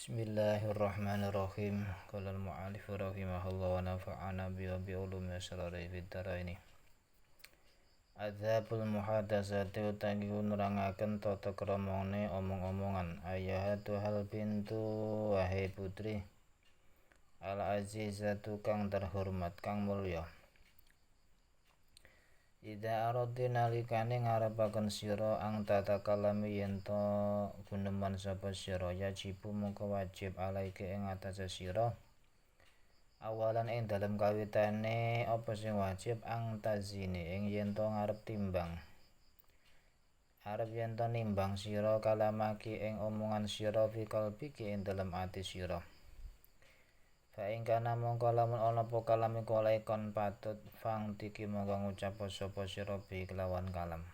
Bismillahirrahmanirrahim. Qala al-mu'allif rahimahullah wa nafa'ana bi ulumi asrari fid dharaini. Adzhabul muhadatsati utawi nerangaken tata kramane omong-omongan. Ayahatu hal bintu wahai putri. Al azizatu kang terhormat kang mulya. Ida aradi nalikane ngarepaken sira ang tatakalami yen to guneman sapa sira yajibu mongko wajib alaike ing atase sira awalan ing dalem kawitane apa sing wajib ang tazini ing yen to ngarep timbang arep yen to nimbang sira kalamaki ing omongan sira fi qalbiki ing dalem ati sira. Fa ing kana mongko lamun ana apa kalam iku kon patut fang tiki mongko ngucap sapa sira bi kelawan kalam.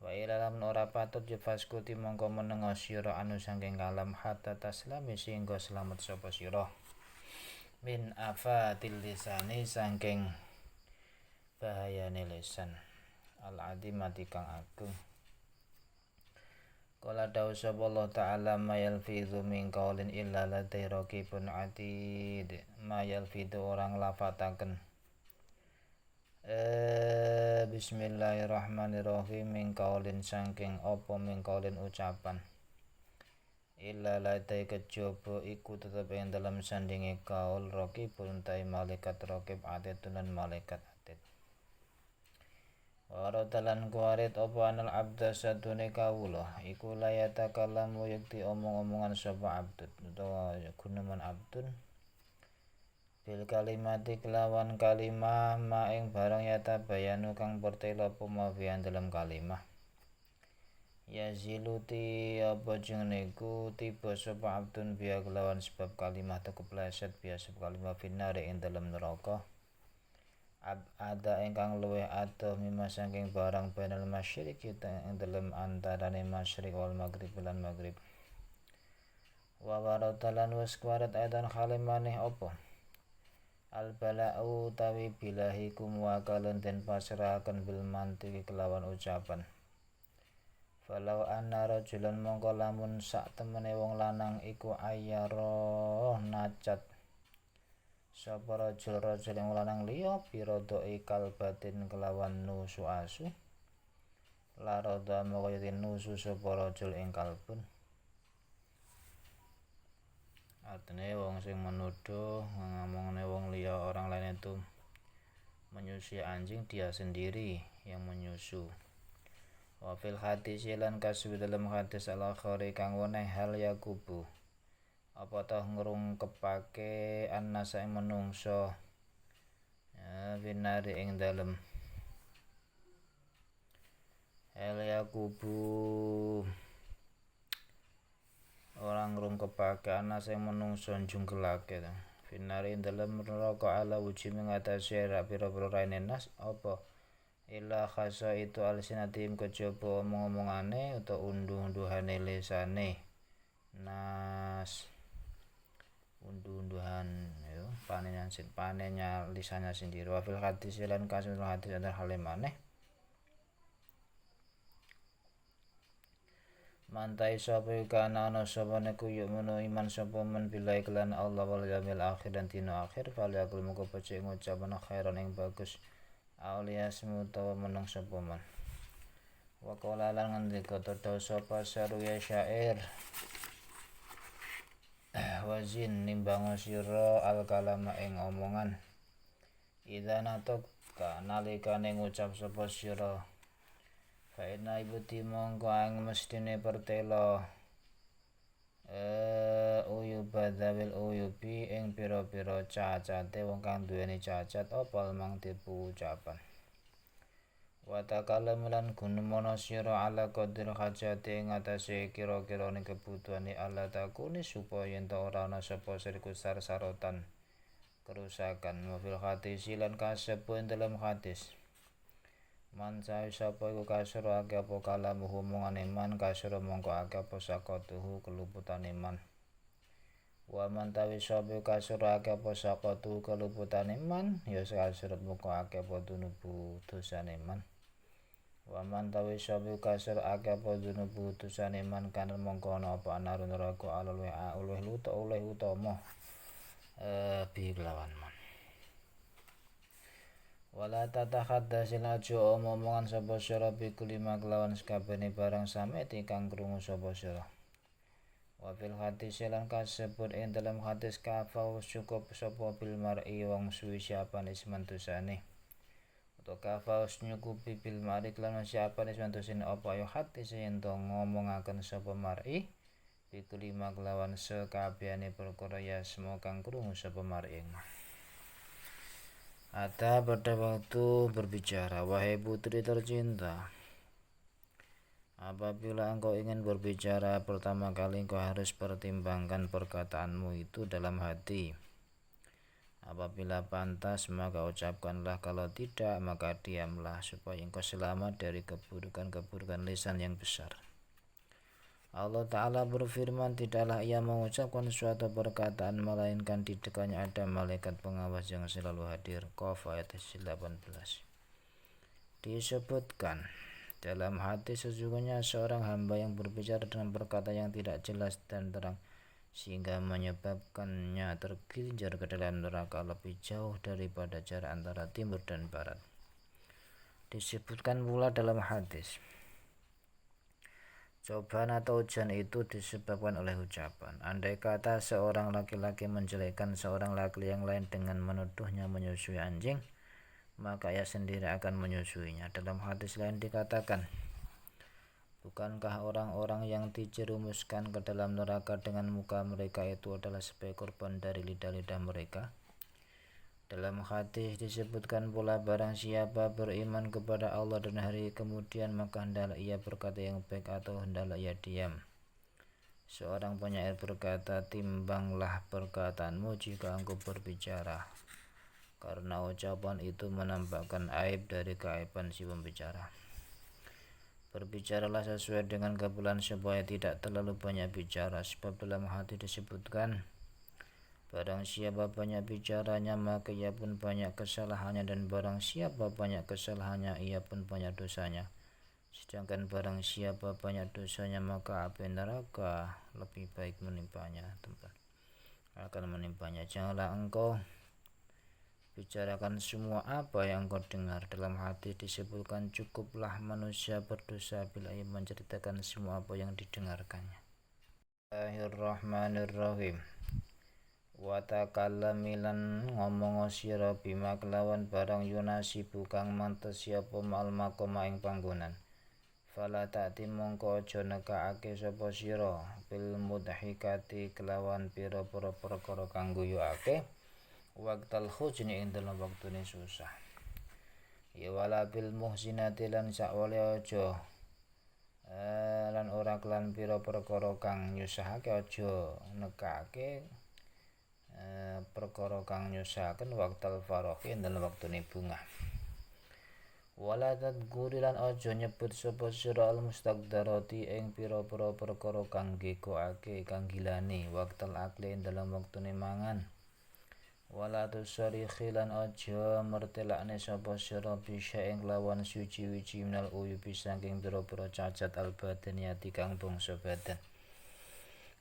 Wa ila lamun ora patut faskuti mongko menenga sira anu saking kalam hatta taslami sehingga selamat sapa sira. Min afatil lisani saking bahayane lisan. Al adimati kang agung. Qala dawu sapa Allah ta'ala ma yalfidhu min qaulin illa ladai raqibun atid. Ma yalfidhu orang lafataken Bismillahirrahmanirrahim min qaulin saking apa min qaulin ucapan illa ladai kejaba iku tetep ing dalem sandinge kaul raqibun tai malaikat raqib atid lan malaikat atid. Waradalan kuarit apa anal abda sadune kawula iku layata kalamu yakti omong-omongan sapa abdud utawa guneman abdun bil kalimati kelawan kalimah ma ing barang yata bayanu kang pertela pemawian dalam kalimah yaziluti apa jenenge ku tiba sapa abdun biya kelawan sebab kalimah tekepleset biya sebab kalimah finare ing dalam neraka ada ingkang luwih adoh mimma saking barang bainal masyriqi ing dalem antarane masyriq wal maghrib lan maghrib. Wa waradalan wis kuwarat aidan khalimane apa al bala'u tawi bilahikum wa kalon den pasrahaken bil mantiki kelawan ucapan. Falau anna rajulan mongko lamun sak temene wong lanang iku ayyara nacat sapa rajul ing lanang liya birodoi kalbatin kelawan nusu asu la radha moko yen nusu sapa rajul ing kalbun. Artine wong sing menuduh ngomongne wong liya orang lain itu menyusui anjing, dia sendiri yang menyusu. Wa fil hadis lan kasih dalam hadis al-akhari kang weneh hal yakubu apa toh ngrungkepake annasa ing menungso binari ing dalem hal yakubu orang ngrungkepake annasa ing menungso njungkelake binari ing dalem neraka ala wuji mengatasi ra pira-pira raine nas apa illa khasa itu alsinatim kejaba omong-omongane utawa unduh-unduhane lisane nas unduh-unduhan ya panennya lisannya sendiri. Wa fil hadis lan kasul hadis ada halimane mantai sapa kana ana sapa neku yuk menu iman sapa men billahi kelan Allah wal yaumil akhir dan dina akhir fal yakul moko pecik ngucapan khairan ing bagus auliasmu utawa menung sapa man. Wa qala lan ngendika tata sapa saru ya syair wazin nimbango sira al kalama ing omongan idza natakka nalikane ngucap sapa sira fa inna ibuti mongko ang mestine pertela uyubadzawil uyubi ing pira-pira cacate wong kang duweni cacat apa mang tipu ucapan. Wa takalam lan gunemono sira ala qadir hajati ing atase kira-kirane kebutuhane Allah takuni supaya yen ora ana sapa sirku sarsarotan kerusakan. Wa fil hadis lan kasebut dalam hadis man sapa iku kasira akeh apa kalamu omongane man kasira mongko akeh apa sakatuhu keluputane man. Wa man tawi sapa kasira akeh apa sakatuhu keluputane man ya kasira mongko akeh apa dunubu dosane man. Wa man tawi sabi kasir akeh apa dunubu dosane man kan mongko ana apa anarun neraka alul wa ulih luta ulih utama bi kelawan man. Wala tatakhaddasil aja omongan sapa sira bi kulima kelawan sakabehane barang sameti kang krungu sapa sira. Wa fil hadis lan kasebut ing dalam hadis kafau cukup sapa bil mar'i wong suwi siapane semantosane. Utawa kafau nyukupi bil mar'i lan siapane semantosane apa ya hadis yen to ngomongaken sapa mar'i bi kulima kelawan sakabehane perkara ya semua kang krungu sapa mar'i. Ada pada waktu berbicara, wahai putri tercinta, apabila engkau ingin berbicara pertama kali engkau harus pertimbangkan perkataanmu itu dalam hati. Apabila pantas maka ucapkanlah, kalau tidak maka diamlah supaya engkau selamat dari keburukan-keburukan lisan yang besar. Allah Ta'ala berfirman, tidaklah ia mengucapkan suatu perkataan melainkan di dekatnya ada malaikat pengawas yang selalu hadir. Qaf ayat 18. Disebutkan dalam hadis sesungguhnya seorang hamba yang berbicara dengan perkataan yang tidak jelas dan terang sehingga menyebabkannya tergelincir ke dalam neraka lebih jauh daripada jarak antara timur dan barat. Disebutkan pula dalam hadis, cobaan atau ujian itu disebabkan oleh ucapan. Andai kata seorang laki-laki menjelekkan seorang laki yang lain dengan menuduhnya menyusui anjing, maka ia sendiri akan menyusuinya. Dalam hadis lain dikatakan, bukankah orang-orang yang dijerumuskan ke dalam neraka dengan muka mereka itu adalah sebagai korban dari lidah-lidah mereka? Dalam hadis disebutkan pula, barang siapa beriman kepada Allah dan hari kemudian maka hendaklah ia berkata yang baik atau hendaklah ia diam. Seorang penyair berkata, timbanglah perkataanmu jika engkau berbicara, karena ucapan itu menampakkan aib dari keaiban si pembicara. Berbicaralah sesuai dengan kebulan supaya tidak terlalu banyak bicara, sebab dalam hadis disebutkan, barang siapa banyak bicaranya maka ia pun banyak kesalahannya, dan barang siapa banyak kesalahannya ia pun banyak dosanya. Sedangkan barang siapa banyak dosanya maka api neraka lebih baik menimpanya, akan menimpanya. Janganlah engkau bicarakan semua apa yang engkau dengar. Dalam hadis disebutkan, cukuplah manusia berdosa bila ia menceritakan semua apa yang didengarkannya. Bismillahirrahmanirrahim. Wa takallami lan ngomong sira bima kelawan barang yunasibu kang mantes apa mal makoma ing panggonan. Fala ta'ti mongko aja nekake sapa sira bil mudhikati kelawan pira-pira perkara kang guyuake waqtal huzni ing dalem wektune susah. Ya wala bil muhsinati lan sakwale aja lan ora kelan pira perkara kang nyusahake, aja nekake perkara kang nyusahaken waqtal farahi dalam waktune bungah. Wala tadguri lan aja nyebut sapa sira al mustaqdarati ing pira-pira perkara kang gegokake kang gilani waqtal akli dalam waktune mangan. Wala tusarikhi lan aja mertelakne sapa sira bisa ing lawan suci-wici minal uyubi saking pira-pira cacat al badaniyati kang bangsa badan.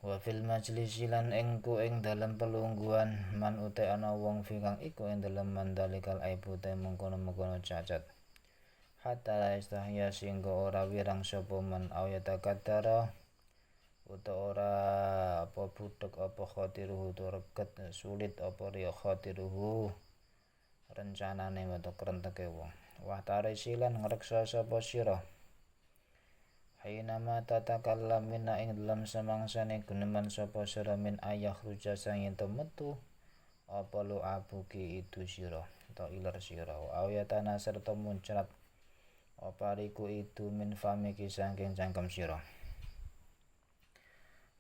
Wa fil majlisi lan engku ing dalem pelungguhan man uta ana wong fi kang iku ing dalem mandalikal aibu te mengkono-mengkono cacat. Hatta istahya singgo ora wirang sapa man ayata kadara uta ora apa budhek apa khatiruhu tu reget sulit apa riya khatiruhu rencanane metu krenteke wong. Wa tarisilan ngreksa sapa sira hainama tatakallamina ing dalam samangsane guneman sapa sira min ayah ruja sang yen metu apa lu abuki itu sira atau ilar sira awayatana serta muncrat apa riku itu min famiki saking cangkem sira.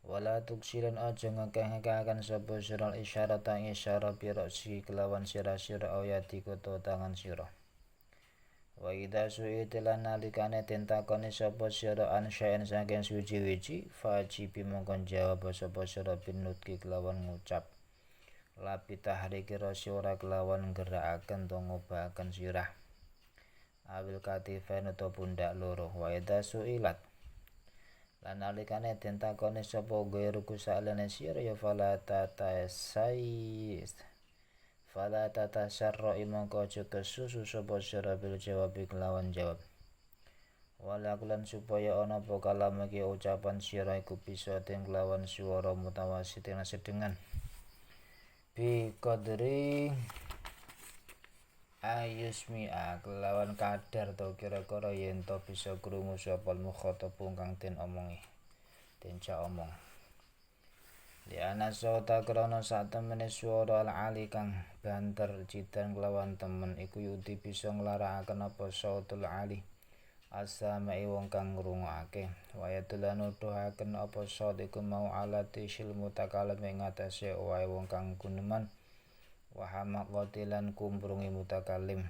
Wala tuksiran aja ngekeh-ngekehaken sapa sira isyarat ing isyara pira si kelawan sira-sira ayati kuto tangan sira. Wa idza su'itilan nalikane den takoni sapa sira an syai'in saking suci-wici fajibi mongkon jawab sapa sira binutki kelawan ngucap lapi tahriki rasi ora kelawan gerakaken to ngobahaken sirah. awil katifain utawa pundak loro. Wa idza suilat lan nalikane den takoni sapa ghairuku saliyane sira ya fala tatasarra mongko aja kesusu sapa sira bil jawab kelawan jawab. Walakulan supaya ana apa kalam iki ucapan sira iku bisa den kelawan swara mutawasitin sedengan bi qadri ayusmi'a kelawan kadar to kira-kira yen to bisa krungu sapa mukhatab kang den omongi den ca omong. Di ana sota krana sak temene swara al-ali kang banter jidan kelawan temen iku yudi bisa nglarakaken apa sautul ali asamae wong kang ngrungokake. Wa yadulan nuduhaken apa saut iku mau alati sil mutakalim ing atase wae wong kang guneman wa hamaqatilan kumbrungi mutakalim.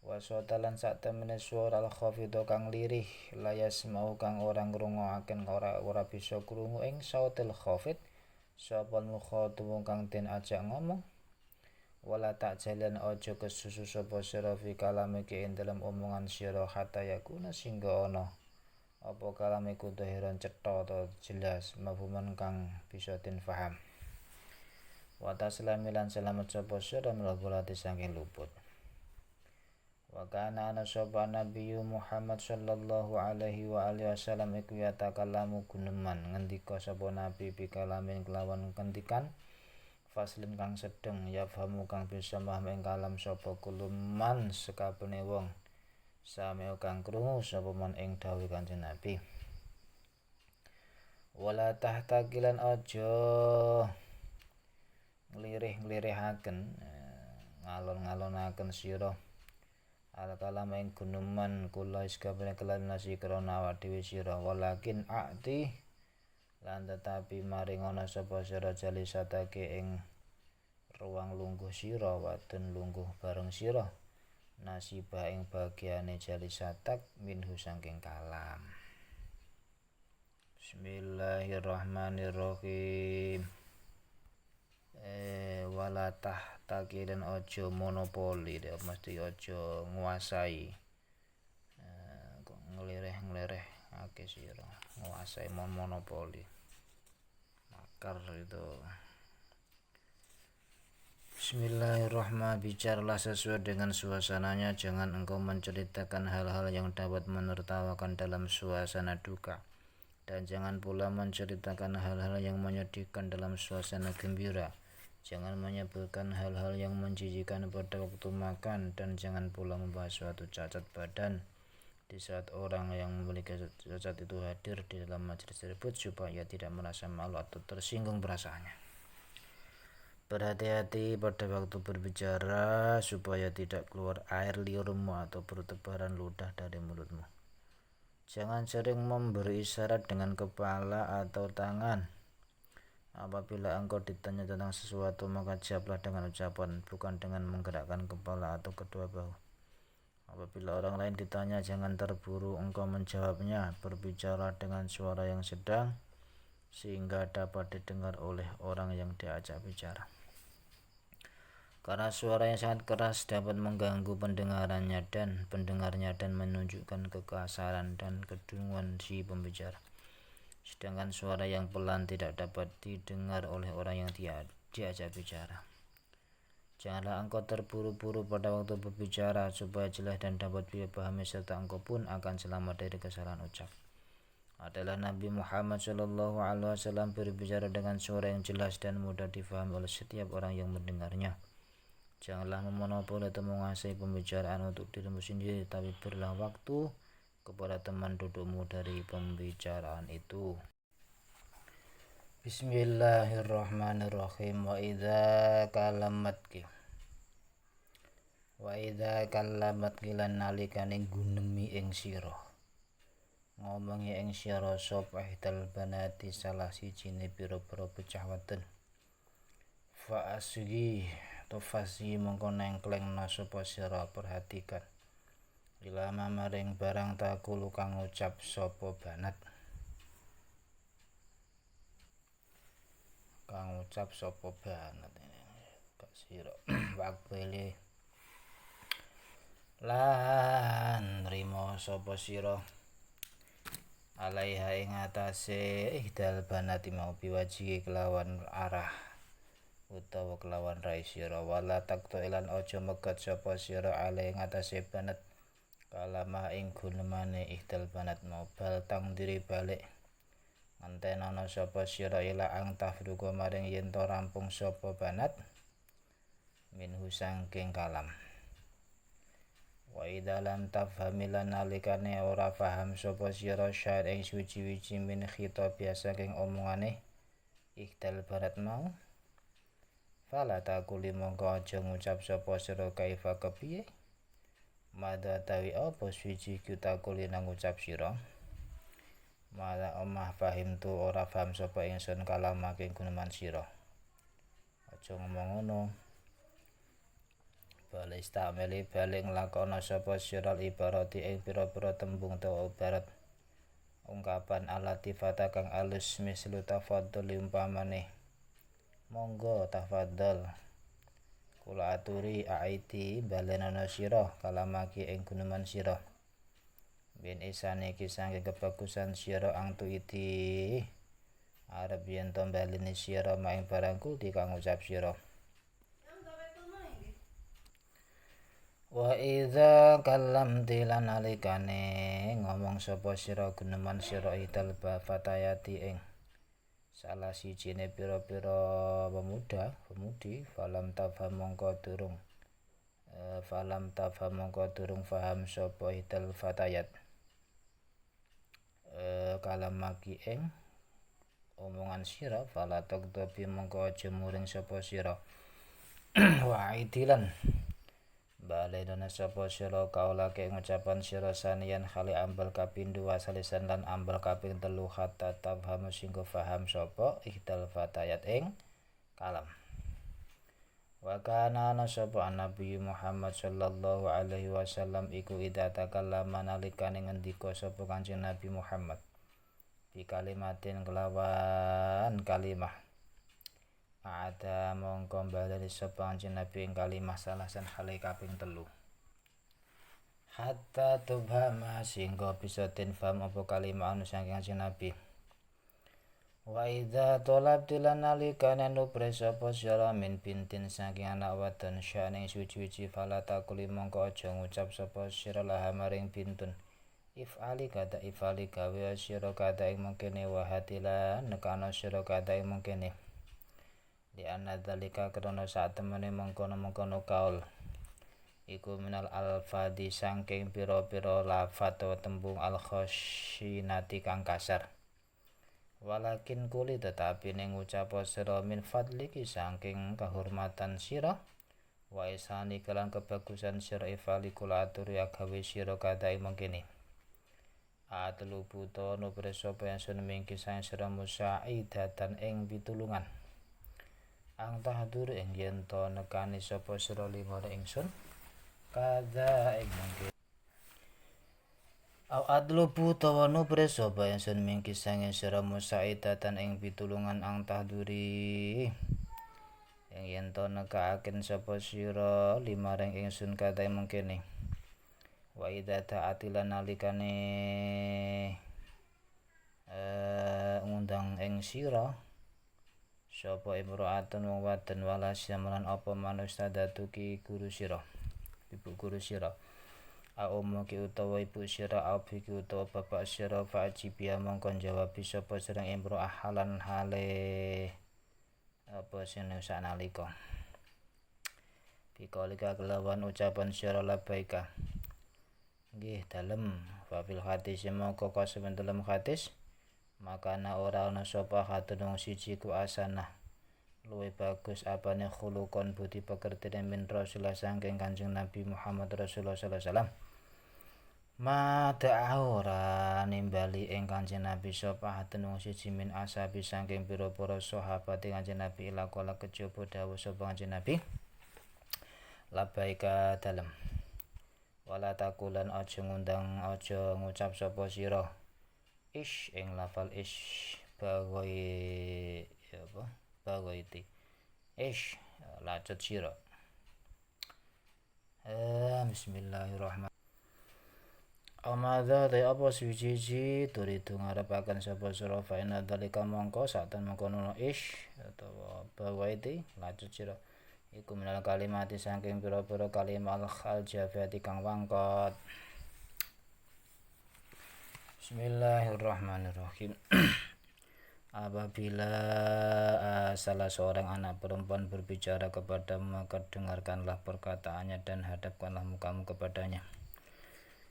Wa sotalan sak temene swara al-khafidho kang lirih layas mau kang ora ngrungokaken ora bisa krungu ing sautil khafid sapa mukhatab kang den ajak ngomong. Wala tak jalan aja kesusu sapa sira fi kalame ki ing dalem omongan sira hatta yakuna singga ana apa kalame ku dhahiran cetha ta jelas mafhuman kang bisa den paham. Wa taslami lan selamat sapa sira melabulati saking luput. Wa kana ana sapa Nabi Muhammad sallallahu alaihi wa alihi wasallam iku yatakallamu guneman ngendika sapa nabi bi kalamin kelawan kendikan faslin kang sedeng ya fahamu kang bisa paham ing kalam sapa kuluman sekabene wong sami kang krungu sapa man ing dawuh Kanjeng Nabi. Wala tahtakilan aja nglirih-nglirihaken ngalon-ngalonaken sira al-kalam ing guneman kula sakabene kelan nasi krana awak dhewe sira walakin a'ti lan tetapi maring ana sapa sira jalisatake ing ruang lungguh sira wadon lungguh bareng sira nasibah ing bagiane jalisatak minhu saking kalam. Bismillahirrahmanirrahim. Wala tahtaki dan ojo monopoli dia mesti ojo nguasai ngelireh ake sira nguasai monopoli makar itu. Bismillahirrahmanirrahim. Bicaralah sesuai dengan suasananya, jangan engkau menceritakan hal-hal yang dapat menertawakan dalam suasana duka, dan jangan pula menceritakan hal-hal yang menyedihkan dalam suasana gembira. Jangan menyebutkan hal-hal yang menjijikkan pada waktu makan, dan jangan pula membahas suatu cacat badan di saat orang yang memiliki cacat itu hadir di dalam majelis tersebut supaya tidak merasa malu atau tersinggung perasaannya. Berhati-hati pada waktu berbicara supaya tidak keluar air liurmu atau bertebaran ludah dari mulutmu. Jangan sering memberi isyarat dengan kepala atau tangan. Apabila engkau ditanya tentang sesuatu, maka jawablah dengan ucapan, bukan dengan menggerakkan kepala atau kedua bahu. Apabila orang lain ditanya, jangan terburu engkau menjawabnya. Berbicara dengan suara yang sedang, sehingga dapat didengar oleh orang yang diajak bicara. Karena suara yang sangat keras dapat mengganggu pendengarnya dan menunjukkan kekasaran dan kedunguan si pembicara. Sedangkan suara yang pelan tidak dapat didengar oleh orang yang diajak bicara. Janganlah engkau terburu-buru pada waktu berbicara supaya jelas dan dapat dipahami serta engkau pun akan selamat dari kesalahan ucap. Adalah Nabi Muhammad SAW berbicara dengan suara yang jelas dan mudah difahami oleh setiap orang yang mendengarnya. Janganlah memonopoli atau menguasai pembicaraan untuk dirimu sendiri, tapi berilah waktu kepada teman dudukmu dari pembicaraan itu. Bismillahirrahmanirrahim. Wa idza kallamatki lan nalikane gunemi ing sira ngomongi ing sira sapa ihdal banati salah sijine pira-pira bocah wadon fa asgi tofasi mongko nengklengna sapa sira perhatikan ilama maring barang takulu kang ngucap sapa banat gak sira wakbele lan nrimo sapa sira alaiha ing atase ihdal banati mau biwaji kelawan arah utawa kelawan rai sira wala takto ilan aja megat sapa sira alai ing atase banat kalama ing gunemane ihdal banat mau bal tang diri balik ngentenana sapa sira ila ang tafduka maring yen to rampung sapa banat minhu sangking kalam. Wa idza lam tafhami lan nalikane ora paham sapa sira syair ing suci-wici min khitab biasa king omongane ihdal barat mau fala takuli mongko aja ngucap sapa sira kaifa kepiye mada tawi apa suci kita kuli nang ngucap sira mala omah pahim tu ora paham sapa ingsun kalama king guneman sira aja ngomong ngono. Balik istameli balik nglakona sapa sira ibarati ing pira-pira tembung utawa ibarat ungkapan alatifata kang alus mislu tafadhul umpamane monggo tafadhol kula aturi aiti balenana sira kalamaki ing guneman sira bin isane iki saking kebagusan sira ang tuiti arep yen to baleni sira maing barangku dikang ngucap sira. Wa idza kallamti lan nalikane ngomong sapa sira guneman sira idal fatayati ing salah sijine pira-pira pemudi falam tafham mongko durung faham sapa idal fatayat kalamaki ing omongan sira fala takdobi mongko aja muring sapa sira wa idilan balenana sapa sira kaulake ngucapan sira sanian khali ambal kapindho wasalisan lan ambal kaping 3 hatta tafham singgo faham sapa ihdal fatayat ing kalam. Wa kana ana sapa Nabi Muhammad sallallahu alaihi wasallam iku idza takallama nalikane ngendika sapa Kanjeng Nabi Muhammad bi kalimatin kelawan kalimah ada mongko baleni sapa Kanjeng Nabi ing kalimah salasan hale kaping 3 hatta tubhama singgo bisa tinfam apa kalimah anu saking Kanjeng Nabi. Wa idza talabti lan nalikane nupre sapa sira min bintin saking anak wadon syane suci-suci fala takuli mongko aja ngucap sapa sira laha maring bintun ifali kata ifali gawe sira kata ing mengkene wa hatilan nekana sira kata ing mengkene di anna dzalika krana sak temene mengkono-mengkono kaul iku minal alfadi saking pira-pira lafadz utawa tembung al khashinati kang kasar walakin kuli tetapi ning ngucap sira min fadliki saking kahormatan sira wa isani kelan kebagusan sira ifali kula aturi agawe sira kadai mengkene atlu buta nupre sapa ingsun mingki sang sira musaidatan ing pitulungan ang tahdur ing yen to nekani sapa sira limane ingsun kada ing mangke au adlubu tawa nupre sapa ingsun mingki sang sira musaidatan ing pitulungan ang tahduri ing yen to nekaaken sapa sira limaring ingsun kada ing mangkene wa idza ta'atilan nalikane ngundang ing sira sapa imro'atun wong wadon wala samalan apa manusia datuki guru sira ibu guru sira umuki utawa ibu sira biki utawa bapak sira fa'jibia mongkon jawab sapa sira imro'ah halan hale apa sing sanalika bikalika kelawan ucapan sira labbaika nggih dalem fa fil hadis mongko kasemen dalem hadis makana ora ana sapa hatun siji ku asanah luwih bagus apane khulukon budi pekertine min Rasulullah saking Kanjeng Nabi Muhammad Rasulullah sallallahu alaihi wasallam mada ora nimbali ing Kanjeng Nabi sapa hatun siji min asabi saking pira-pira sahabat Kanjeng Nabi ila kala kejaba dawuh sapa Kanjeng Nabi labbaika dalem wala takulan aja ngundang aja ngucap sapa sira ish ing lafal ish bagoi apa bagoiti ish lacut sira Bismillahirrahmanirrahim. Amadza te apa suci turidu ngarepaken sapa sira fa inna dzalika mongko saten mengkono ish utawa bawaiti lajut sira iku minal kalimati saking pira-pira kalimat al jafati kang wangkot. Bismillahirrahmanirrahim. Apabila salah seorang anak perempuan berbicara kepadamu, maka dengarkanlah perkataannya dan hadapkanlah mukamu kepadanya.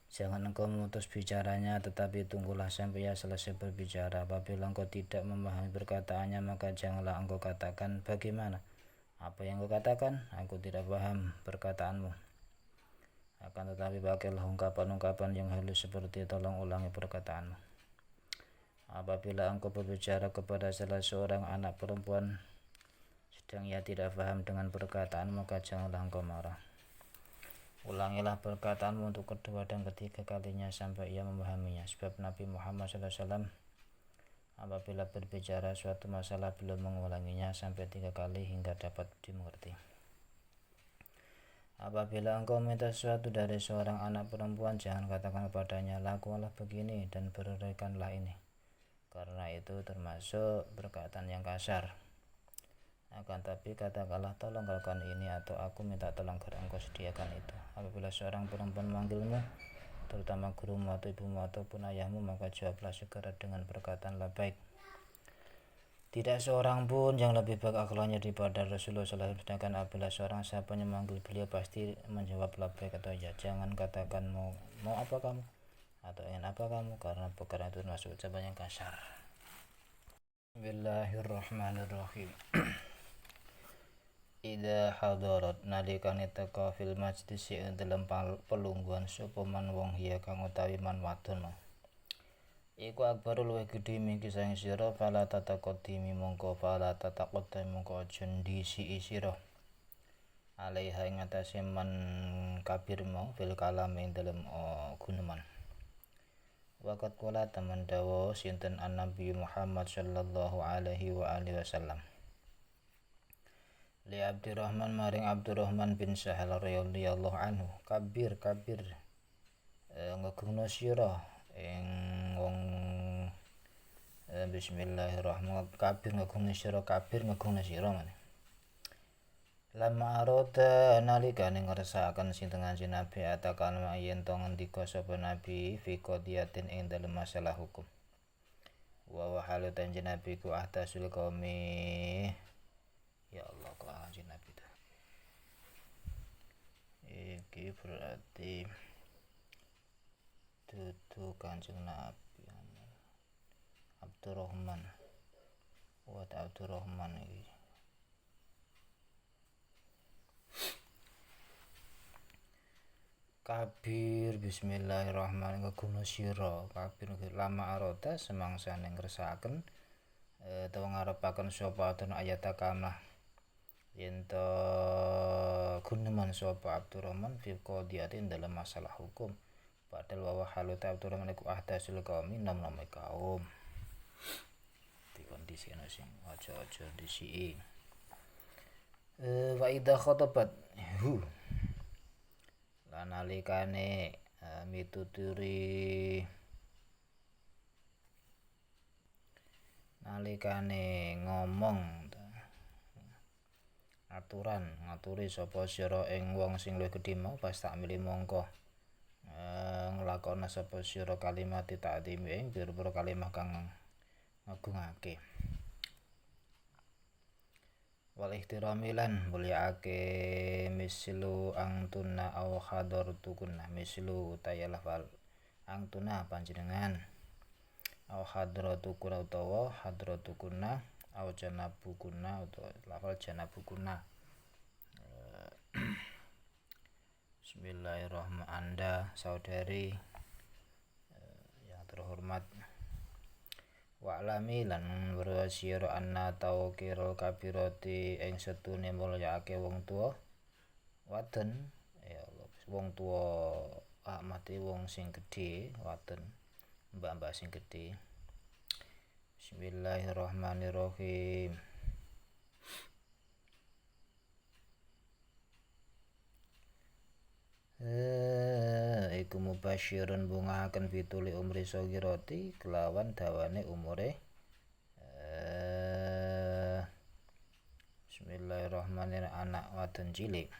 Jangan engkau memutus bicaranya, tetapi tunggulah sampai ia selesai berbicara. Apabila engkau tidak memahami perkataannya, maka janganlah engkau katakan, bagaimana? Apa yang engkau katakan? Aku tidak paham perkataanmu. Akan tetapi pakailah ungkapan-ungkapan yang halus seperti tolong ulangi perkataanmu. Apabila engkau berbicara kepada salah seorang anak perempuan, sedang ia tidak paham dengan perkataan, maka janganlah engkau marah. Ulangilah perkataanmu untuk kedua dan ketiga kalinya sampai ia memahaminya. Sebab Nabi Muhammad SAW apabila berbicara suatu masalah belum mengulanginya sampai 3 kali hingga dapat dimengerti. Apabila engkau minta sesuatu dari seorang anak perempuan, jangan katakan kepadanya, lakukanlah begini dan berikanlah ini, karena itu termasuk perkataan yang kasar. Akan tapi katakanlah, tolong lakukan ini, atau aku minta tolong agar engkau sediakan itu. Apabila seorang perempuan memanggilmu, terutama gurumu atau ibumu ataupun ayahmu, maka jawablah segera dengan perkataan labbaik. Tidak seorang pun yang lebih baik akhlaknya daripada Rasulullah SAW. Sedangkan apabila seorang sahabatnya memanggil beliau, pasti menjawab labbaik atau ya. Jangan katakan mau apa kamu atau ingin apa kamu, karena perkara itu termasuk ucapan yang kasar. Bismillahirrahmanirrahim. Idza hadarat nalikane teka fil majlis ing dalem pelungguhan sapa man wong hiya kang utawi man wadon iku akbarul luwih gedhe mingki sang sira fala tataqaddimi mongko fala tataqaddami mongko aja ndisi sira alaiha ing atase man kabir mau fil kalam ing dalem guneman. Waqat kula temen dawa sinten an-nabi Muhammad sallallahu alaihi wa alihi wasallam li Abdurrahman maring Abdurrahman bin Sahal radhiyallahu anhu, kabir ngegungna sira ing wong bismillahirrahmanirrahim, kabir ngegungna sira maneh. Lama aroda nalikane ngersakaken sinten Kanjeng Nabi atakan yen to ngendika sapa Nabi fi qadiyatin ing dalem masalah hukum. Wa halu Kanjeng Nabi ku ahdasul qaumi. Ya Allah, kok Kanjeng Nabi itu iki berarti dudu Kanjeng Nabi Abdurrahman iki kabir. Bismillahirrahmanirrahim. Ngeguna sira kabir lama aroda semangsane ngersakaken utawa ngarepaken sapa atun ayat kamah yen to guneman sapa Abdurrahman fi qadiyatin dalam masalah hukum. Padahal wa halu Abdurrahman iku ahdasul qaumi nom-nome kaum. Di kondisi sing aja disiki. Wa idza khatabat lan nalikane mituturi nalikane ngomong ngaturi sapa sira ing wong sing luwih gedhe mau pas tak milih mongko nglakona sapa sira kalimat ta'zim ing pira-pira kalimah kang ngagungake. Wal ihtirami lan mulyakake mislu angtuna aw hadartukunna mislu utayalah wal angtuna panjenengan aw hadratukuna utawa hadratukunna aw janabukuna utawa lafal janabukuna. Bismillahirrahmanirrahim. Anda saudari yang terhormat, wa'lami lan weruh sira anna tawqirul kabirati ing setune mulyakake wong tuwa wadon, ya Allah, wong tuwa mati wong sing gedhe wadon, mbak-mbak sing gedhe. Bismillahirrahmanirrahim. iku mubasyirun bungahaken bituli umri saghirati kelawan dawane umure Bismillahirrahmanirrahim anak wadon cilik.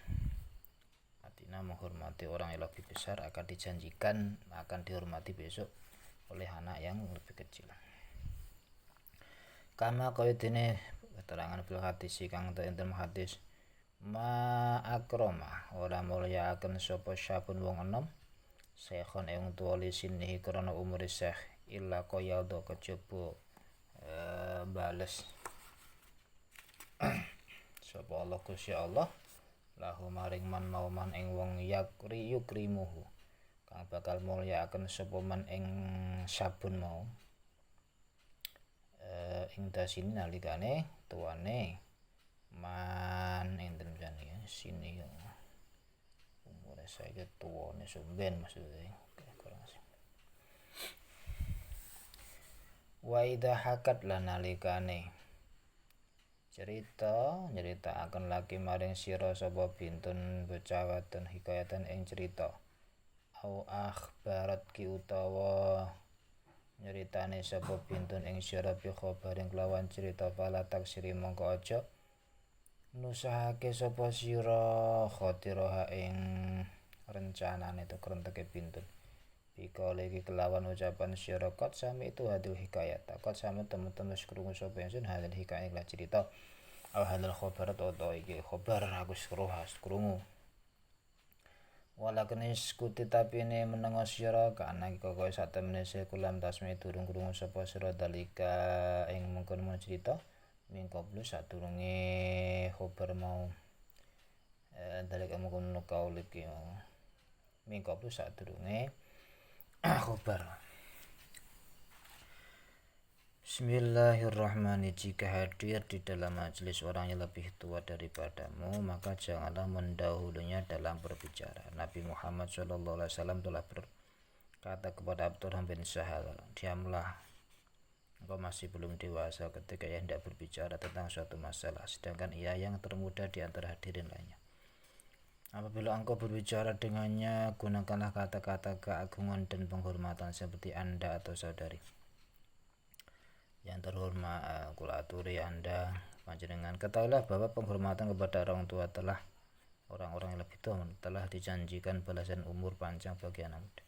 Artinya menghormati orang yang lebih besar akan dijanjikan akan dihormati besok oleh anak yang lebih kecil. Kama kaya dene keterangan fil hadis kang enten hadis ma akroma ora mulyakaken sapa syabun wong enom sekhon ing tuwa lisinihi krana umure syekh illa qayadha kejaba bales sapa Allah Gusti Allah lahu maring man mau man ing wong yukrimuhu kang bakal mulyakaken sapa man ing sabun mau ing dasine nalikane tuane man enten jane sini umure saya tuane sumben maksudnya kurang sih. Wa idha hakat lan nalikane cerita akan laki maring sira sapa bintun bocah wadon hikayatan ing cerita au akhbarat ki utawa nyeritane sapa bintun ing sira bi khabaring kelawan cerita pala taksiri mongko aja nusahake sapa sira khatiraha ing rencanane to krenteke bintun bika lagi kelawan ucapan sira kot sami itu hadil hikayat kot sami temen-temen krungu sapa ingsun hadil hikayat lan cerita au hadal khabarat utawa iki khabar aku krungu wala kenis kuti tapi ini menengok sira kana iki kaya satemene kulam tasmi durung krungu sapa sira dalika ing mengkon cerita mingko plus sadurunge khabar mau dalika mengkon kaul iki mingko plus sadurunge khabar. Bismillahirrahmanirrahim. Jika hadir di dalam majelis orang yang lebih tua daripadamu, maka janganlah mendahulunya dalam berbicara. Nabi Muhammad SAW telah berkata kepada Abdurrahman bin Sahal, diamlah, engkau masih belum dewasa ketika ia hendak berbicara tentang suatu masalah, sedangkan ia yang termuda di antara hadirin lainnya. Apabila engkau berbicara dengannya, gunakanlah kata-kata keagungan dan penghormatan seperti Anda atau saudari. Yang terhormat, kula aturi Anda panjenengan. Ketahuilah bahwa penghormatan kepada orang tua telah orang-orang yang lebih tua telah dijanjikan balasan umur panjang bagi anak muda.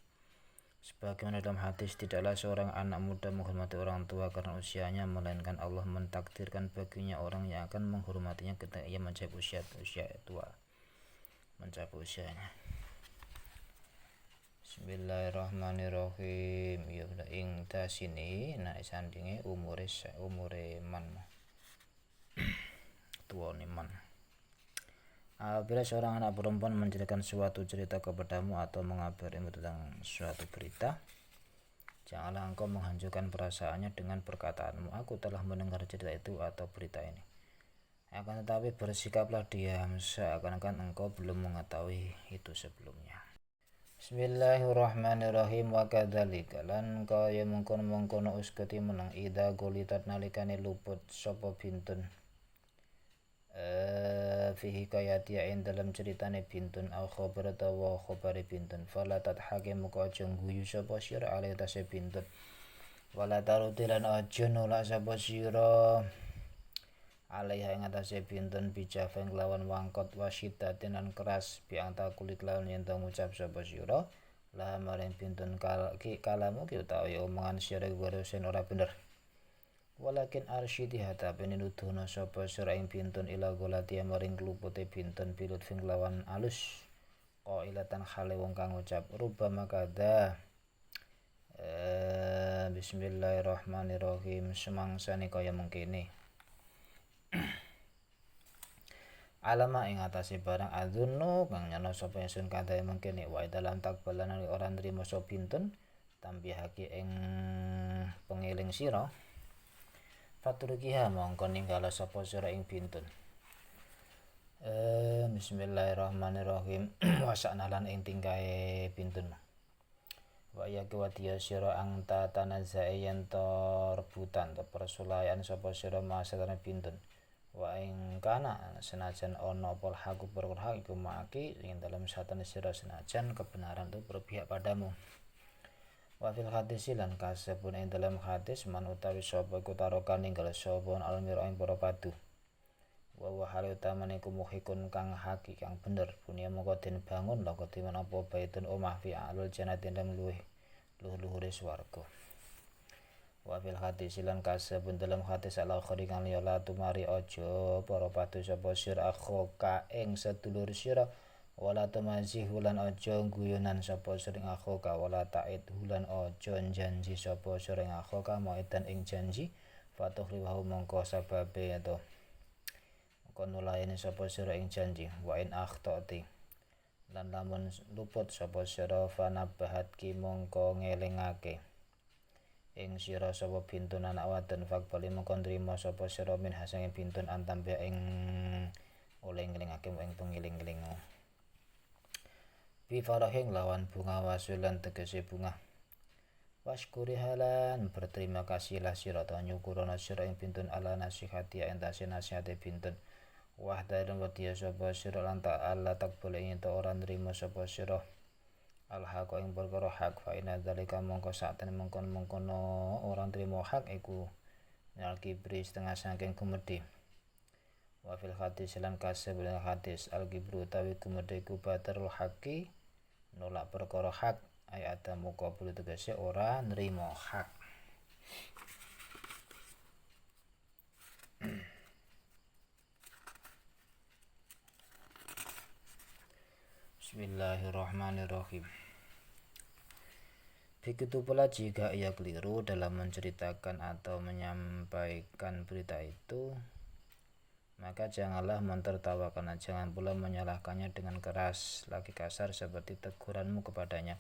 Sebagaimana dalam hadis, tidaklah seorang anak muda menghormati orang tua karena usianya, melainkan Allah mentakdirkan baginya orang yang akan menghormatinya ketika ia mencapai usia tua, mencapai usianya. Bismillahirrahmanirrahim. Ya ing dasini nek sandinge umure man tuane man. Apabila seorang anak perempuan menceritakan suatu cerita kepadamu atau mengabarimu tentang suatu berita, janganlah engkau menghancurkan perasaannya dengan perkataanmu, aku telah mendengar cerita itu atau berita ini. Akan tetapi bersikaplah diam seakan-akan engkau belum mengetahui itu sebelumnya. Bismillahirrahmanirrahim. Wa kadzalika lan kaya mengkono usketi menang ida golitat nalikane luput sapa bintun fihi kayati ing dalam ceritane bintun au khabar atawa khabare bintun fala hakim muka aja guyu sapa sira alih tase bintun wala tarutilan aja nolak sapa sira alaiha ing atase bintun bijafeng lawan wangkot wasyitatin lan keras biangta kulit lawan yen to ngucap sapa sira la maring bintun kalamu ki utawi omongan sira warusen ora bener walakin arsyidi hata penuduhna sapa sira ing bintun ila golati maring klupute bintun pilut fing lawan alus qailatan khale wong kang ngucap rubama kada Bismillahirrahmanirrahim semangsane kaya mengkene alama ing atase barang adzunnu kang nyana sapa ingsun kadhae mengkene wa dalam takbalan ora nrimo sapa bintun tambihake ing pengeling sira fatrukiha mongko ninggala sapa sira ing bintun Bismillahirrahmanirrahim wasana lan ing tingkae bintun wa ya kuwatiya sira angta tanazzae yen to rebutan to persulayan sapa sira masalan bintun wa ing kana senajan ana apa haku perkara hak iku maki ing dalam satane sira senajan kebenaran itu berpihak padamu. Wa fil hadis lan kasebut ing dalam hadis man utawi sapa iku tarokan ninggal sapa almir ing para padu. Wa hal utamane iku muhikun kang haki kang bener punya mongko den bangun loko timan apa baitun omah fi alul jannati dalam luhure swarga. Wa fil hadis lan kasebut dalam hadis ala khari kang liya la tumari aja para padu sapa sira akhoka ing sedulur sira wala tumazi hulan aja guyonan sapa sering akhoka wala ta'id hulan aja janji sapa sering akhoka maitan ing janji fatuh liwahu mongko sababe atau kono layani sapa sira ing janji wa in akhtati lan lamun luput sapa sira fanabahat ki mongko ngelingake ing sira sapa bintun anak wadon fakbali mongko nrimo sapa sira min hasange bintun antambe ing oleh ngelingake ing pengiling-elingo bi farahin lawan bunga wasulan tegese bunga waskuri halan berterima kasihlah sira ta nyukurana sira ing bintun ala nasihati entase nasihate bintun wahdalan wadiya sapa sira lan ta'ala takbul ing ta ora nrimo sapa sira al-haq ing perkara hak fa inna dzalika mongko sakten mengkon-mengkono ora nrimo hak iku nyal kibri setengah saking gumedhe wa fil hadis lan kasebul hadis al-kibru tawi gumedhe iku batarul haqi nolak perkara hak ayat muqabul tegese ora nrimo hak. Bismillahirrahmanirrahim. Begitu pula jika ia keliru dalam menceritakan atau menyampaikan berita itu, maka janganlah mentertawakannya, jangan pula menyalahkannya dengan keras, lagi kasar seperti teguranmu kepadanya.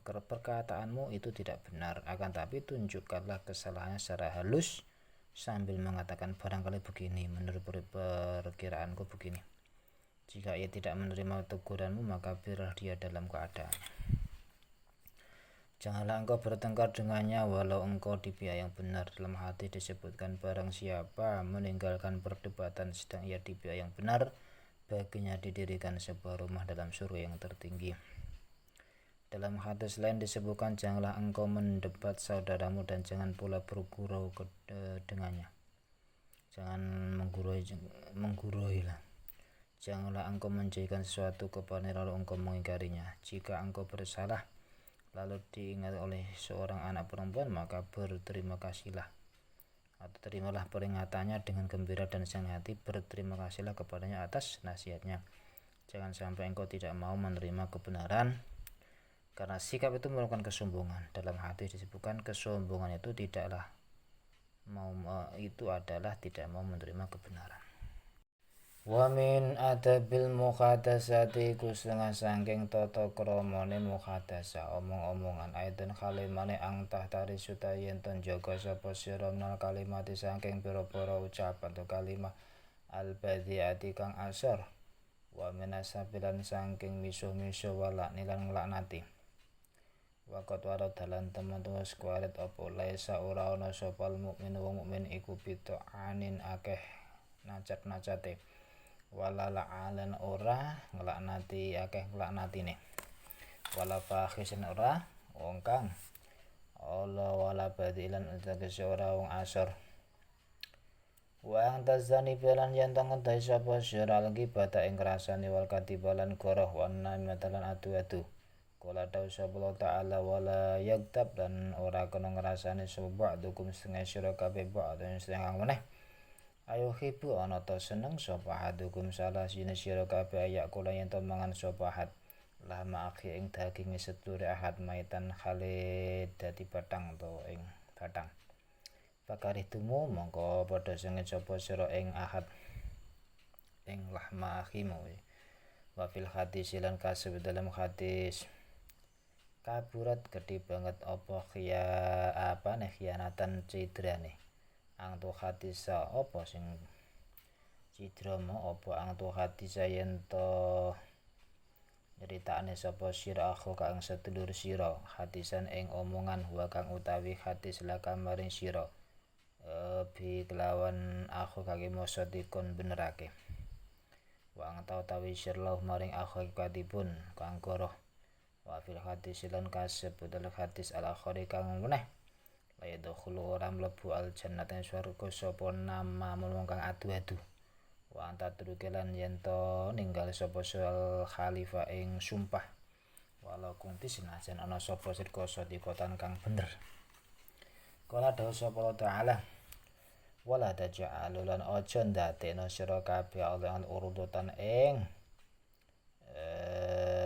Perkataanmu itu tidak benar, akan tapi tunjukkanlah kesalahannya secara halus sambil mengatakan barangkali begini, menurut perkiraanku begini. Jika ia tidak menerima teguranmu, maka biarlah dia dalam keadaan. Janganlah engkau bertengkar dengannya walau engkau di pihak yang benar. Dalam hati disebutkan barang siapa meninggalkan perdebatan sedang ia di pihak yang benar, baginya didirikan sebuah rumah dalam surga yang tertinggi. Dalam hadis lain disebutkan janganlah engkau mendebat saudaramu dan jangan pula bergurau dengannya. Jangan menggurui lah. Janganlah engkau menjadikan sesuatu kepada lalu engkau mengingkarinya. Jika engkau bersalah lalu diingat oleh seorang anak perempuan, maka berterima kasihlah atau terimalah peringatannya dengan gembira dan senang hati. Berterima kasihlah kepadanya atas nasihatnya. Jangan sampai engkau tidak mau menerima kebenaran, karena sikap itu merupakan kesombongan. Dalam hadis disebutkan kesombongan itu adalah tidak mau menerima kebenaran. Wa min adabil mukhadasati ku setengah sangking tata kramane mukhadasa omong-omongan aidon kalimane ang tahtari sutayen ton jaga sapa sira nal kalimati sangking pira-pira ucapan to kalimah al-badhiati kang asar wa minasabilan sangking misuh-misuh wala nilan nglaknati waqat waro dalan teman-teman sekuarit apa laisa ora ana sapa mukmin wong mukmin iku anin akeh nacat-nacate wala la'alan ora nglaknati akeh nglaknatine wala fakhisan ora wong kang Allah wala badilan tegese ora wong asor wa antazani belan yen tangan sapa sira lagi bata ing rasane wal katibalan goroh wana matalan adu-adu kala dawu sapa ta'ala wala yagtab dan ora kena ngrasane sapa dukum setengah sira kabeh ba'dun setengah meneh ayo hibu ana ta seneng sapa hadukum salah sine sira kabeh ayak kula yen to mangan sapa had lama akhi ing daginge sedulure ahad maitan khale dadi batang to ing batang pakaritumu mongko padha sengit sapa sira ing ahad ing lahma akhimu wa fil hadis lan kasebut dalam hadis kaburat gede banget apa khianatan cidrane ang tu hati sa apa sing cidrama apa ang tu hati yen to nyeritane sapa sira akho kang sedulur sira hatisan ing omongan wa kang utawi hati selaka maring sira bi kelawan aku kaki mosot dikon benerake wa tawi sirlah maring hakikatipun kang goroh wa fil hadis lan kasebut al hadis al akhari kang meneh la yadkhulu ora mlebu al jannata swarga sapa nama wong kang adu-adu wa anta trukelan yen to ninggal sapa al khalifah ing sumpah walau kunti senajan ana sapa sirka sadikotan kang bener kala dawuh sapa taala wala taj'alu lan aja ndadekno sira kabeh Allah urutan ing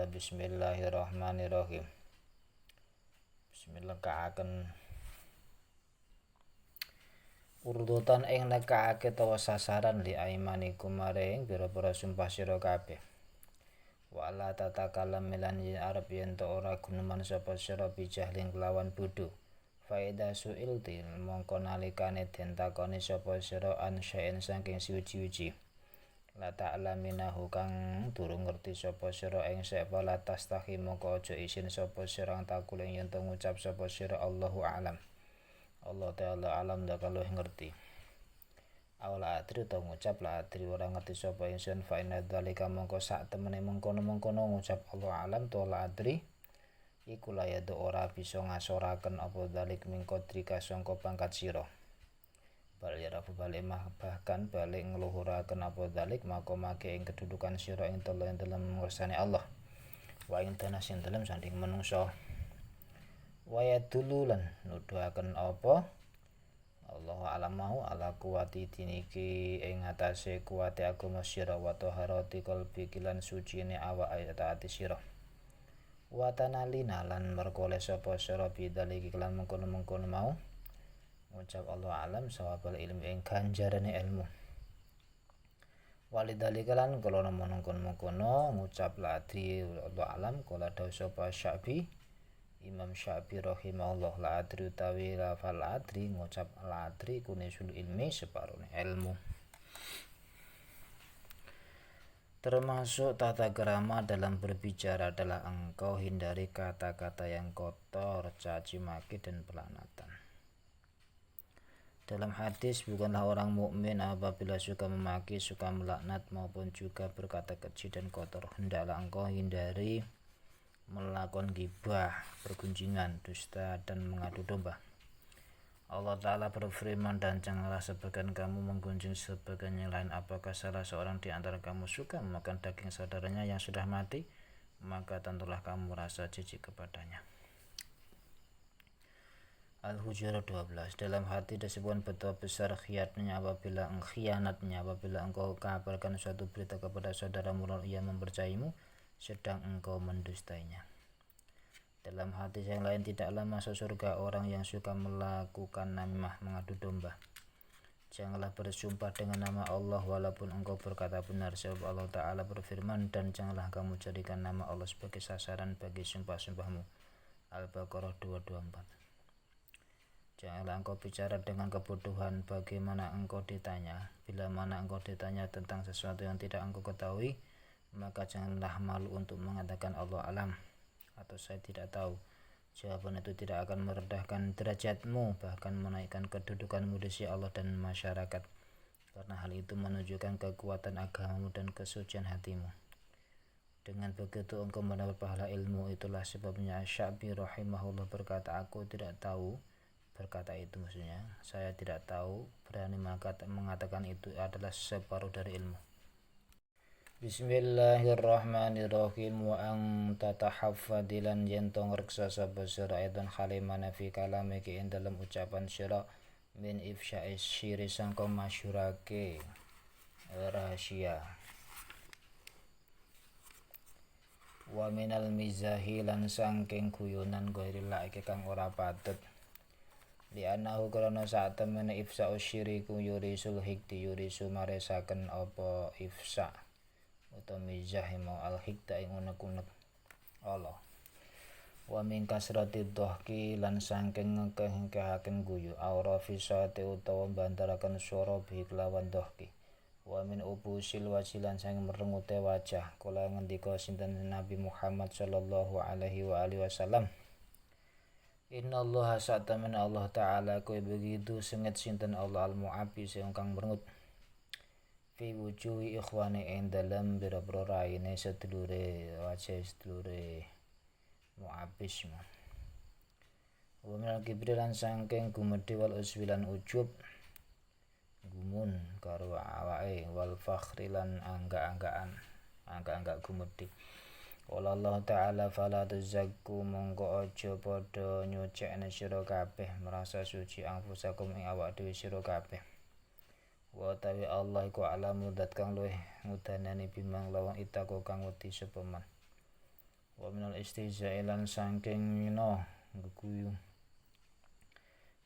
bismillahirrahmanirrahim bismillah kaaken urutan ing nekake tawa sasaran li aimanikum maring pira-pira sumpah sira kabeh wala tatakalam milan yen arep yen to ora guneman sapa sira bijahlin kelawan bodho faida suilti mongko nalikane den takoni sapa sira ansyaen saking suci-suci la ta'laminahu kang durung ngerti sapa sira ing sapa la tastahi mongko aja isin sapa sira takul yen to ngucap sapa sira Allahu a'lam Allah ta'ala alam dakaluh ngerti awla adri to ngucap la adri ora ngerti sapa ingsun fa inna dzalika mongko sak temene mengkono-mengkono ngucap Allah alam to la adri iku layado ora bisa ngasoraken apa dalik mingkodrika sangka pangkat sira bal yarafu balik bahkan balik ngluhuraken apa dalik makomake ing kedudukan sira ing dalem ngersane Allah wa ing danas ing dalem sanding manungsa waya dululan nuduhaken apa Allah alam mau ala kuwati diniki ing atase kuwate agama sira wa taharati qalbi lan sucine awak ati sira watanalina lan merkole sapa sira bidaliki lan mengkono-mengkono mau ngucap Allah alam sawabal ilmu ing ganjarane ilmu walidalika lan kala mengkono-mengkono ngucap ladri Allah alam kala dawuh sapa Syafi'i Imam Syafi'i rahimahullah la adri utawi lafal adri ngucap ladri kunisul ilmi separone ilmu termasuk tata krama dalam berbicara adalah engkau hindari kata-kata yang kotor, caci maki dan pelaknatan. Dalam hadis bukanlah orang mukmin apabila suka memaki, suka melaknat maupun juga berkata keji dan kotor. Hendaklah engkau hindari melakukan ghibah, pergunjingan, dusta dan mengadu domba. Allah Ta'ala berfirman dan janganlah sebagian kamu menggunjing sebagian yang lain. Apakah salah seorang di antara kamu suka memakan daging saudaranya yang sudah mati? Maka tentulah kamu merasa jijik kepadanya. Al-Hujurat 12. Dalam hati disebutkan betapa besar khianatnya apabila engkau kabarkan suatu berita kepada saudaramu lalu ia mempercayaimu sedang engkau mendustainya. Dalam hadis yang lain tidaklah masuk surga orang yang suka melakukan namimah mengadu domba. Janganlah bersumpah dengan nama Allah walaupun engkau berkata benar sebab Allah Ta'ala berfirman dan janganlah kamu jadikan nama Allah sebagai sasaran bagi sumpah-sumpahmu. Al-Baqarah 224. Janganlah engkau bicara dengan kebodohan bagaimana engkau ditanya. Bila mana engkau ditanya tentang sesuatu yang tidak engkau ketahui maka janganlah malu untuk mengatakan Allah alam atau saya tidak tahu. Jawaban itu tidak akan merendahkan derajatmu, bahkan menaikkan kedudukanmu di sisi Allah dan masyarakat, karena hal itu menunjukkan kekuatan agamamu dan kesucian hatimu. Dengan begitu engkau mendapat pahala ilmu. Itulah sebabnya Asy-Sya'bi rahimahullah berkata, aku tidak tahu, berkata itu maksudnya saya tidak tahu, berani mengatakan itu adalah separuh dari ilmu. Bismillahirrahmanirrahim wa ang tatahaffadilan yentong reksa sapa sira edan khalimana fi kalamiki ing dalam ucapan sira min ifsya'is syiri sangka masyhurake rahasia wa minal mizahi lan sangking guyonan ghairil laiki kang ora patut li anahu krana sak temene ifsa'us syiri ku yurisul hikti yurisu maresaken apa ifsa' utawa mizah mau al-hikta ing unek-unek Allah wa min kasrati dhahki lan saking ngekeh-ngekehaken guyu aura fisate utawa bantaraken swara bi kelawan dhahki wa min ubusil wasilan saking merengute wajah kala ngendika sinten Nabi Muhammad sallallahu alaihi wa alihi wasallam Innallaha sa'taman Allah ta'ala kuwi begitu sengit sinten Allah al-mu'abi sing kang merengut fi wujuhi ikhwani ing dalem bira-bira raine sedulure wajah sedulure mu'abis wa minal kibri lan sangking gumedhe wal uswi lan ujub gumun karo awake wal fakhri lan angga-angga gumedhe. Qala Allah Ta'ala fala tuzakku mongko aja padha nyucikne sira kabeh merasa suci anfusakum ing awak dhewe sira kabeh. Wa tawi Allah iku alamu dat kang luwih ngudanani bimang lawan itaku kang wedi sapa man. Wa minal istihza'i lan saking ngina geguyu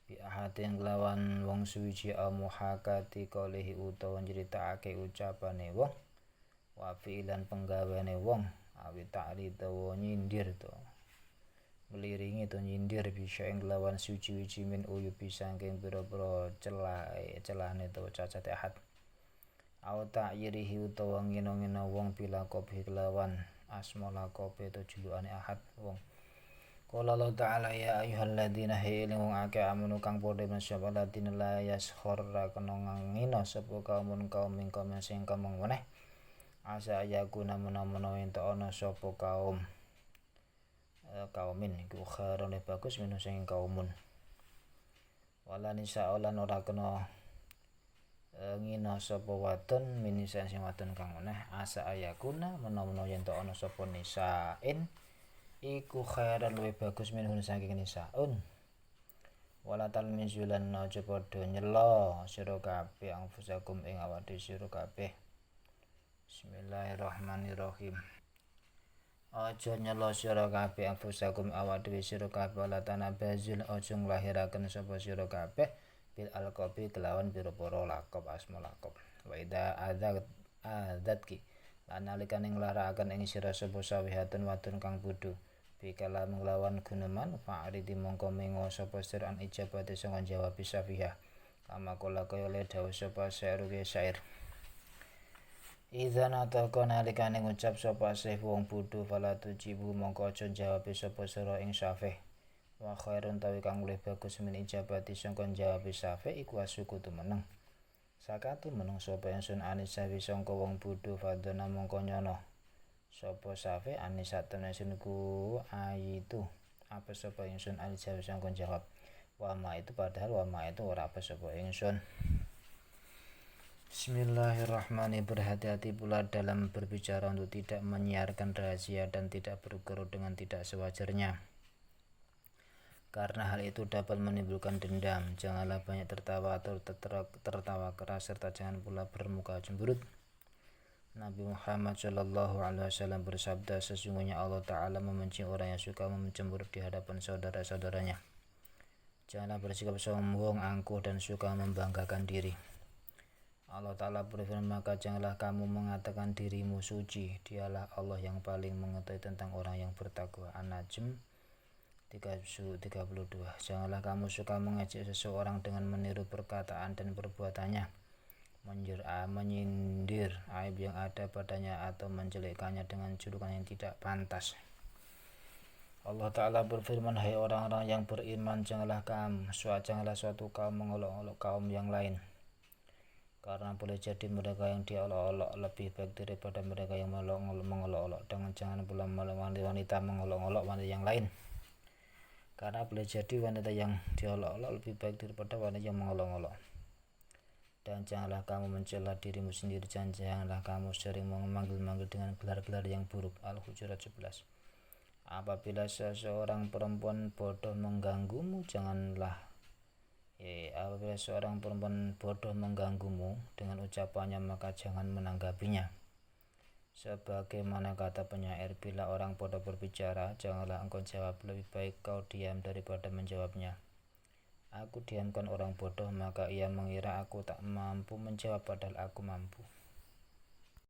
bi ahadin lawan wong suci muhakati qalihi utawa nyritakake ucapane wong wa fi'lan penggaweane wong awi ta'rid wa nyindir to meliringi to nyindir bisa ing lawan suci-suci min uyubi saking pira-pira celahane to cacate ahad aw ta'yirihi utawa ngina-ngina wong bila kopi kelawan asma lakope to julukane ahad wong. Qala Allah Ta'ala ya ayyuhalladzina hailing wong akeh amanu kang padha masyaallah ladina la yaskhur ra kena ngina sapa kaum sing kamang meneh asa yakuna menawa ento ana sapa kaumin iku khairan le bagus minus sing kaumun wala nisa lan ora kena ngina sapa wadon minisa sing wadon kang meneh asa yakuna menawa ento ana sapa nisain iku khairan luwih bagus minhun saking nisaun wala talmizulan aja padha nyela sira kabeh anfusakum ing awak dhewe sira kabeh. Bismillahirrahmanirrahim. Aja nyela sira kabeh anfusakum awak dhewe sira kabeh wala tanabazul aja nglahiraken sapa sira kabeh bil alqabi kelawan pira-pira laqab asma laqab wa idza adatki lan nalikane nglarakaken ing sira sapa sawihatun wadon kang bodho bikala nglawan guneman fa'ridi mongko mengo sapa sira an ijabate sanga jawab safiha kama kala kaya le dawuh sapa syair Idza nataka nalikane ngucap sapa sih wong bodho fala tujibu mongko aja jawab sapa sira ing safih wa khairun tawi kang luwih bagus min ijabati sangka jawab safih iku asukutu meneng sakatu meneng sapa ingsun anisawi sangka wong bodho fadona mongko nyono sapa safe anis satene ku ayitu apa sapa ingsun alijawab sangkon jawab wama itu padahal wama itu ora apa sapa ingsun. Bismillahirrahmanirrahim. Berhati-hati pula dalam berbicara untuk tidak menyiarkan rahasia dan tidak berguru dengan tidak sewajarnya karena hal itu dapat menimbulkan dendam. Janganlah banyak tertawa atau tertawa keras serta jangan pula bermuka cemberut. Nabi Muhammad Shallallahu Alaihi Wasallam bersabda, sesungguhnya Allah Ta'ala membenci orang yang suka mencemburut di hadapan saudara-saudaranya. Janganlah bersikap sombong, angkuh, dan suka membanggakan diri. Allah Ta'ala berfirman, maka janganlah kamu mengatakan dirimu suci. Dialah Allah yang paling mengetahui tentang orang yang bertakwa. An-Najm 32. Janganlah kamu suka mengejek seseorang dengan meniru perkataan dan perbuatannya, menyindir aib yang ada padanya atau menjelekkannya dengan julukan yang tidak pantas. Allah Ta'ala berfirman, hai orang-orang yang beriman, janganlah suatu kaum mengolok-olok kaum yang lain, karena boleh jadi mereka yang diolok-olok lebih baik daripada mereka yang mengolok-olok. Dan jangan pula wanita mengolok-olok wanita yang lain, karena boleh jadi wanita yang diolok-olok lebih baik daripada wanita yang mengolok-olok. Dan janganlah kamu mencela dirimu sendiri, dan janganlah kamu sering memanggil-manggil dengan gelar-gelar yang buruk. Al-Hujurat 11. Apabila seorang perempuan bodoh mengganggumu dengan ucapannya, maka jangan menanggapinya. Sebagaimana kata penyair, bila orang bodoh berbicara, janganlah engkau jawab, lebih baik kau diam daripada menjawabnya. Aku diamkan orang bodoh, maka ia mengira aku tak mampu menjawab, padahal aku mampu.